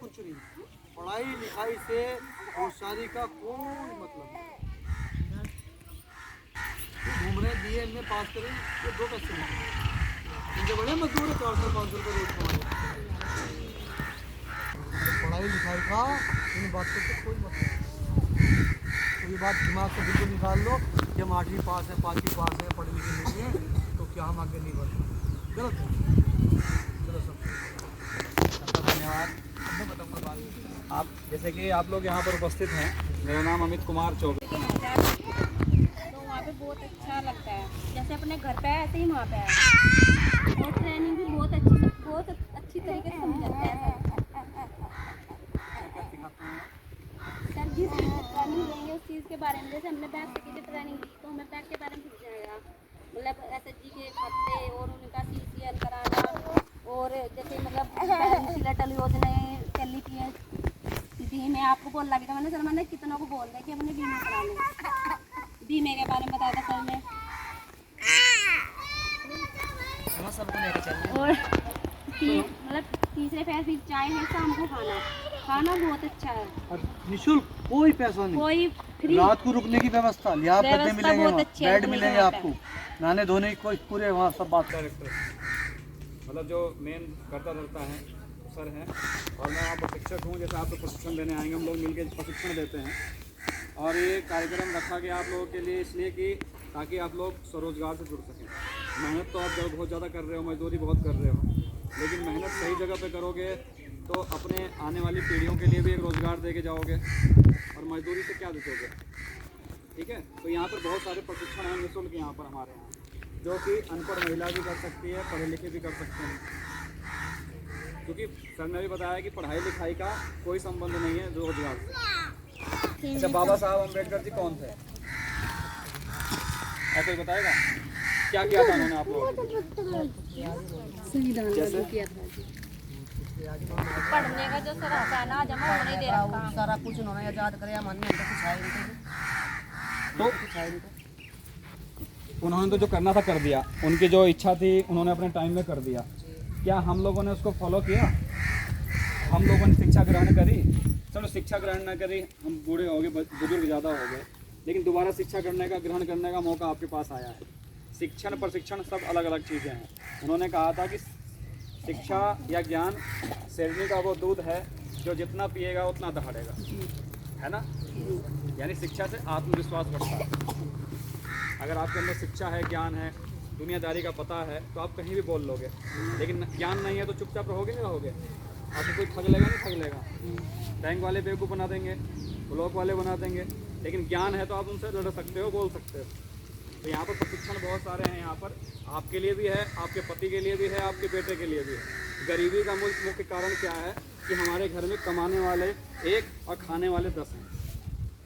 कुछ नहीं। पढ़ाई लिखाई से होशियारी का कोई मतलब नहीं। घूम रहे BA में पास करें ये 2 पैसे नहीं, इनके बड़े मजदूर है 400-500 रुपये रोज कमाए। पढ़ाई लिखाई का इन बातों से कोई मतलब नहीं। तो ये बात दिमाग से बिल्कुल निकाल लो कि हम 8वीं पास है, 5वीं पास है, पढ़े लिखे नहीं है तो क्या हम आगे नहीं बढ़ सकते? गलत है। चलो सब धन्यवाद। आप जैसे कि आप लोग यहाँ पर उपस्थित हैं, मेरा नाम अमित कुमार चौबे। तो वहाँ पे बहुत अच्छा लगता है, जैसे अपने घर पे है ऐसे ही वहाँ पे है। और ट्रेनिंग भी बहुत अच्छी तरीके से समझाते हैं सर। जिस चीज़ की ट्रेनिंग देंगे उस चीज़ के बारे में, जैसे हमने बैग की ट्रेनिंग दी तो हमें बैग के बारे में समझाएगा, मतलब SHG के खाते और उनका CCL कराना, और जैसे मतलब अटल योजनाएँ चली थी बीमे आपको बोल लगे तो मैंने कितनों को बोल दिया कि अपने बीमे करा लें। बीमे के बारे में बताया था सर ने। सबको लेकर चलिए। और मतलब तीसरे पैर फिर चाय है, शाम को खाना बहुत अच्छा है, निःशुल्क, कोई पैसा नहीं, कोई फ्री। रात को रुकने की व्यवस्था, लिहाज गद्दे मिलेंगे, बेड मिलेंगे आपको, नहाने धोने की कोई पूरे वहाँ सब बात। मतलब जो मेन करता धरता है सर हैं, और मैं वहाँ प्रशिक्षक हूँ। जैसे आप लोग प्रशिक्षण देने आएंगे, हम लोग मिलकर प्रशिक्षण देते हैं। और ये कार्यक्रम रखा गया आप लोगों के लिए इसलिए कि ताकि आप लोग स्वरोजगार से जुड़ सकें। मेहनत तो आप जब बहुत ज़्यादा कर रहे हो, मजदूरी बहुत कर रहे हो, लेकिन मेहनत सही जगह पे करोगे तो अपने आने वाली पीढ़ियों के लिए भी एक रोज़गार दे के जाओगे, और मजदूरी से क्या देखोगे। ठीक है, तो यहाँ पर बहुत सारे प्रशिक्षण हैं निःशुल्क यहाँ पर हमारे यहाँ, जो कि अनपढ़ महिला भी कर सकती है, पढ़े लिखे भी कर सकते हैं। क्योंकि सर ने भी बताया कि पढ़ाई लिखाई का कोई संबंध नहीं है रोजगार से। अच्छा, बाबा साहब अम्बेडकर जी कौन थे? ऐसा ही बताएगा क्या किया था उन्होंने आप लोगों के लिए? संविधान किया था जी। पढ़ने का जो सर है ना, जमा होने दे रखा सारा कुछ उन्होंने आजाद कराया, मानने हमको कुछ है नहीं। तो उन्होंने तो जो करना था कर दिया, उनकी जो इच्छा थी उन्होंने अपने टाइम में कर दिया। क्या हम लोगों ने उसको फॉलो किया? हम लोगों ने शिक्षा ग्रहण करी? चलो शिक्षा ग्रहण ना करी, हम बूढ़े हो गए, बुजुर्ग ज़्यादा हो गए, लेकिन दोबारा शिक्षा ग्रहण करने का मौका आपके पास आया है। शिक्षण प्रशिक्षण सब अलग अलग चीज़ें हैं। उन्होंने कहा था कि शिक्षा या ज्ञान शेरनी का वो दूध है जो जितना पिएगा उतना दहाड़ेगा, है ना। यानी शिक्षा से आत्मविश्वास बढ़ता है। अगर आपके अंदर शिक्षा है, ज्ञान है, दुनियादारी का पता है, तो आप कहीं भी बोल लोगे। लेकिन ज्ञान नहीं है तो चुपचाप रहोगे नहीं रहोगे? आपको कोई ठग लेगा नहीं ठग लेगा। बैंक वाले बेवकूफ़ बना देंगे, ब्लॉक वाले बना देंगे, लेकिन ज्ञान है तो आप उनसे लड़ सकते हो, बोल सकते हो। तो यहाँ पर प्रशिक्षण बहुत सारे हैं, यहाँ पर आपके लिए भी है, आपके पति के लिए भी है, आपके बेटे के लिए भी है। गरीबी का मुख्य कारण क्या है कि हमारे घर में कमाने वाले 1 और खाने वाले 10 हैं।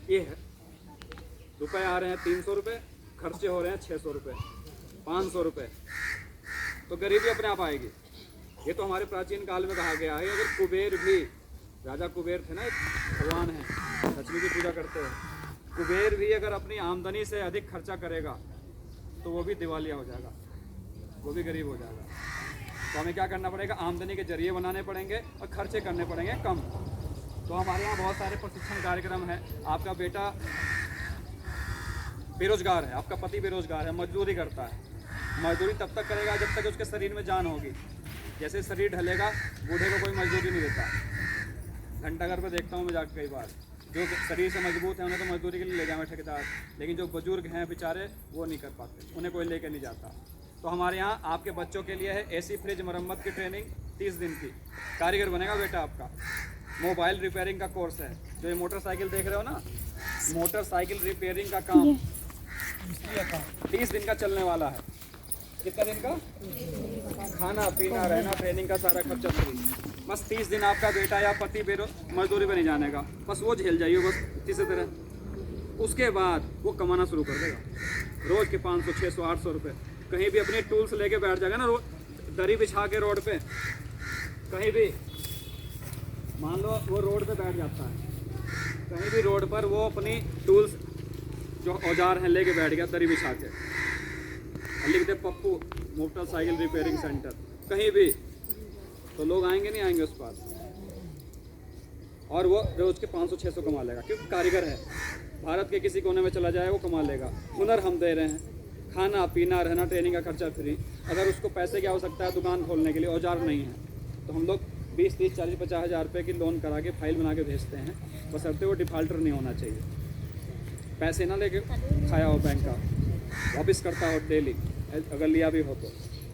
ये है, रुपए आ रहे हैं 300 रुपये, खर्चे हो रहे हैं 600 रुपये, 500 रुपये, तो गरीबी अपने आप आएगी। ये तो हमारे प्राचीन काल में कहा गया है। अगर कुबेर भी, राजा कुबेर थे ना, एक भगवान है, लक्ष्मी की पूजा करते हैं, कुबेर भी अगर अपनी आमदनी से अधिक खर्चा करेगा तो वो भी दिवालिया हो जाएगा, वो भी गरीब हो जाएगा। तो हमें क्या करना पड़ेगा? आमदनी के जरिए बनाने पड़ेंगे और खर्चे करने पड़ेंगे कम। तो हमारे यहाँ बहुत सारे प्रशिक्षण कार्यक्रम हैं। आपका बेटा बेरोजगार है, आपका पति बेरोजगार है, मजदूरी करता है। मजदूरी तब तक करेगा जब तक उसके शरीर में जान होगी। जैसे शरीर ढलेगा, बूढ़े को कोई मजदूरी नहीं देता। घंटाघर पे देखता हूँ मैं जाकर कई बार, जो शरीर से मजबूत है उन्हें तो मजदूरी के लिए ले जाए ठेकेदार, लेकिन जो बुजुर्ग हैं बेचारे वो नहीं कर पाते, उन्हें कोई लेकर नहीं जाता। तो हमारे यहाँ आपके बच्चों के लिए है AC फ्रिज मरम्मत की ट्रेनिंग 30 दिन की। कारीगर बनेगा बेटा आपका। मोबाइल रिपेयरिंग का कोर्स है। जो ये मोटरसाइकिल देख रहे हो ना, मोटरसाइकिल रिपेयरिंग का काम 30 दिन का चलने वाला है। कितना दिन का? खाना पीना रहना ट्रेनिंग का सारा खर्चा फ्री। बस 30 दिन आपका बेटा या पति मजदूरी पर नहीं जाने का, बस वो झेल जाइए बस किसी तरह। उसके बाद वो कमाना शुरू कर देगा, रोज़ के 500, 600, 800 रुपये। कहीं भी अपने टूल्स लेके बैठ जाएगा ना, दरी बिछा के रोड पे, कहीं भी मान लो वो रोड पे बैठ जाता है, कहीं भी रोड पर वो अपनी टूल्स जो औजार हैं लेके बैठ गया दरी बिछा के, लिख दे पप्पू मोटरसाइकिल रिपेयरिंग सेंटर, कहीं भी, तो लोग आएंगे नहीं आएंगे उस पास? और वो रोज़ के 500-600 कमा लेगा, क्योंकि कारीगर है। भारत के किसी कोने में चला जाए वो कमा लेगा। हुनर हम दे रहे हैं, खाना पीना रहना ट्रेनिंग का खर्चा फ्री। अगर उसको पैसे की आवश्यकता है दुकान खोलने के लिए, औजार नहीं है, तो हम लोग 20, 30, 40, 50 हज़ार रुपये की लोन करा के फाइल बना के भेजते हैं, बशर्ते वो डिफ़ाल्टर नहीं होना चाहिए। पैसे ना लेके खाया हो बैंक का, वापस करता हो डेली, अगर लिया भी हो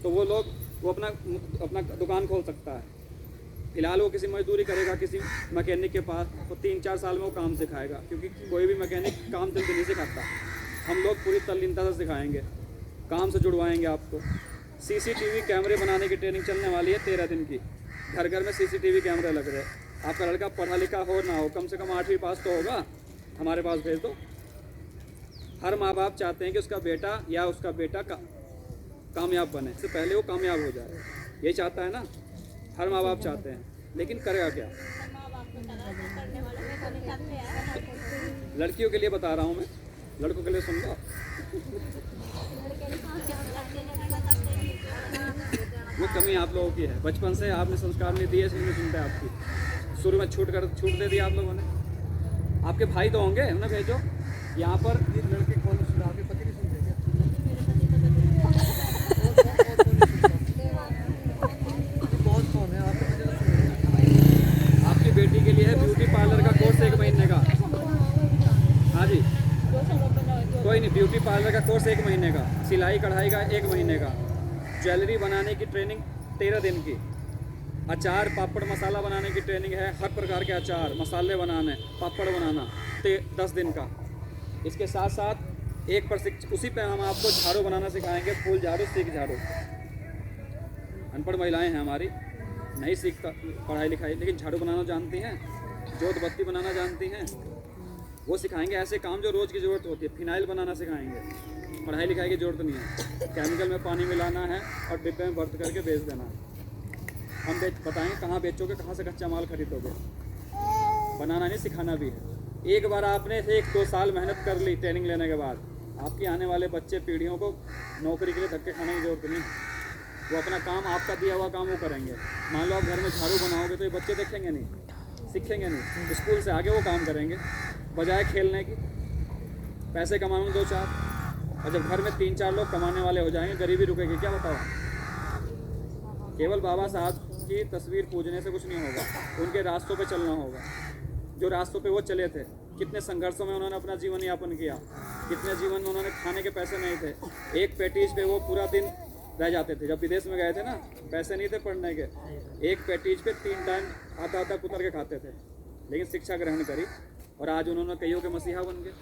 तो वो लोग वो अपना दुकान खोल सकता है। फिलहाल वो किसी मजदूरी करेगा किसी मैकेनिक के पास, तो 3-4 साल में वो काम सिखाएगा, क्योंकि कोई भी मैकेनिक काम जल्दी नहीं सिखाता। हम लोग पूरी तल्लीनता से सिखाएंगे, काम से जुड़वाएंगे आपको। CCTV कैमरे बनाने की ट्रेनिंग चलने वाली है 13 दिन की। घर घर में CCTV कैमरे लग रहे हैं। आपका लड़का पढ़ा लिखा हो ना हो, कम से कम 8वीं पास तो होगा, हमारे पास भेज दो। हर माँ बाप चाहते हैं कि उसका बेटा या उसका बेटा कामयाब बने, इससे पहले वो कामयाब हो जाए, ये चाहता है ना, हर माँ बाप चाहते हैं। लेकिन करेगा क्या? लड़कियों के लिए बता रहा हूँ मैं, लड़कों के लिए सुन लो। वो कमी आप लोगों की है, बचपन से आपने संस्कार नहीं दिए, इसलिए नहीं सुनते आपकी। शुरू में छूट दे दिया आप लोगों ने। आपके भाई तो होंगे, उन्हें भेजो। यहाँ पर ये लड़के कौन सुना, आपके पति नहीं सुनते क्या? बहुत कौन है आपके पति तो सुन रहे हैं। आपकी बेटी के लिए है ब्यूटी पार्लर का कोर्स 1 महीने का। हाँ जी, कोई नहीं, ब्यूटी पार्लर का कोर्स 1 महीने का, सिलाई कढ़ाई का 1 महीने का, ज्वेलरी बनाने की ट्रेनिंग 13 दिन की, अचार पापड़ मसाला बनाने की ट्रेनिंग है, हर प्रकार के अचार मसाले बनाने, पापड़ बनाना 10 दिन का। इसके साथ साथ एक प्रशिक्षण, उसी पे हम आपको झाड़ू बनाना सिखाएंगे, फूल झाड़ू, सीख झाड़ू। अनपढ़ महिलाएं हैं हमारी, नहीं सीखता पढ़ाई लिखाई, लेकिन झाड़ू बनाना जानती हैं, जोत बत्ती बनाना जानती हैं, वो सिखाएंगे। ऐसे काम जो रोज़ की ज़रूरत होती है, फिनाइल बनाना सिखाएंगे। पढ़ाई लिखाई की ज़रूरत नहीं है, केमिकल में पानी मिलाना है और डिब्बे में भर्त करके बेच देना है। हम बताएंगे कहाँ बेचोगे, कहाँ से कच्चा माल खरीदोगे। बनाना नहीं, सिखाना भी है। एक बार आपने 1-2 साल मेहनत कर ली ट्रेनिंग लेने के बाद, आपके आने वाले बच्चे पीढ़ियों को नौकरी के लिए धक्के खाने की जरूरत नहीं। वो अपना काम, आपका दिया हुआ काम वो करेंगे। मान लो आप घर में झाड़ू बनाओगे तो ये बच्चे देखेंगे नहीं, सीखेंगे नहीं, स्कूल से आगे वो काम करेंगे, बजाय खेलने की। पैसे कमाऊंगे 2-4, और जब घर में 3-4 लोग कमाने वाले हो जाएंगे, गरीबी रुकेगी क्या? बताओ। केवल बाबा साहब की तस्वीर पूजने से कुछ नहीं होगा, उनके रास्तों पे चलना होगा, जो रास्तों पे वो चले थे। कितने संघर्षों में उन्होंने अपना जीवन यापन किया, कितने जीवन में उन्होंने खाने के पैसे नहीं थे, एक पैटीज पे वो पूरा दिन रह जाते थे। जब विदेश में गए थे ना, पैसे नहीं थे पढ़ने के, एक पैटीज पे 3 टाइम आधा कुतर के खाते थे, लेकिन शिक्षा ग्रहण करी और आज उन्होंने कईयों के मसीहा बन गए।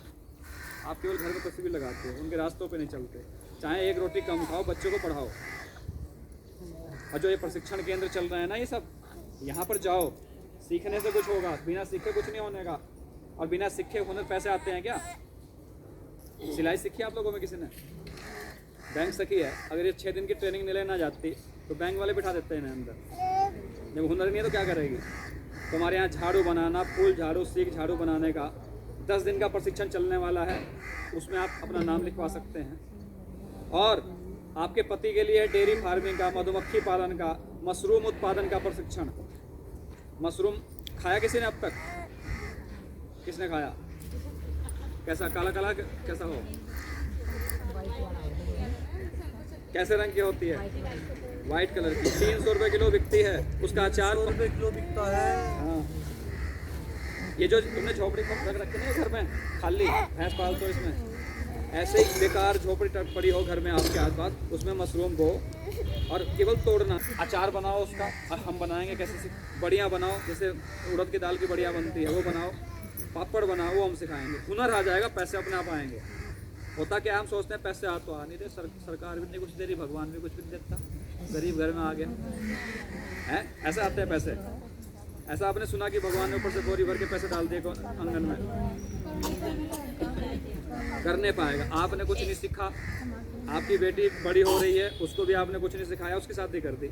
आप केवल घर में तस्वीर लगाते हो, उनके रास्तों पे नहीं चलते। चाहे 1 रोटी कम खाओ, बच्चों को पढ़ाओ। और जो ये प्रशिक्षण केंद्र चल रहे हैं ना, ये सब यहाँ पर जाओ, सीखने से कुछ होगा, बिना सीखे कुछ नहीं होने का। और बिना सीखे हुनर पैसे आते हैं क्या? सिलाई सीखी आप लोगों में किसी ने? बैंक सीखी है, अगर ये 6 दिन की ट्रेनिंग नहीं लेना जाती तो बैंक वाले बिठा देते हैं अंदर। जब हुनर नहीं है तो क्या करेगी? तुम्हारे यहाँ झाड़ू बनाना, फूल झाड़ू, सीख झाड़ू बनाने का 10 दिन का प्रशिक्षण चलने वाला है, उसमें आप अपना नाम लिखवा सकते हैं। और आपके पति के लिए डेयरी फार्मिंग का, मधुमक्खी पालन का, मशरूम उत्पादन का प्रशिक्षण। मशरूम खाया किसी ने अब तक? किसने खाया? कैसा काला काला कैसा हो? कैसे रंग की होती है? वाइट कलर की। 300 रुपये किलो बिकती है, उसका अचार 100 रुपये किलो बिकता है। हाँ, ये जो तुमने झोपड़ी रख रखे ना घर में खाली, भैंस पाल तो इसमें ऐसे ही बेकार झोपड़ी पड़ी हो घर में आपके आसपास, उसमें मशरूम बो और केवल तोड़ना, अचार बनाओ उसका। और हम बनाएंगे कैसे? बढ़िया बनाओ, जैसे उड़द की दाल की बढ़िया बनती है वो बनाओ, पापड़ बनाओ, वो हम सिखाएंगे। हुनर आ जाएगा, पैसे अपने आप आएंगे। होता क्या, हम सोचते हैं पैसे आ तो आ नहीं रहे, सरकार भी नहीं कुछ दे रही, भगवान भी कुछ भी नहीं देता, गरीब घर में आ गया है, ऐसे आते हैं पैसे। ऐसा आपने सुना कि भगवान ने ऊपर से बोरी भर के पैसे डाल दिए आंगन में? कर नहीं पाएगा। आपने कुछ नहीं सीखा, आपकी बेटी बड़ी हो रही है, उसको भी आपने कुछ नहीं सिखाया, उसकी शादी कर दी।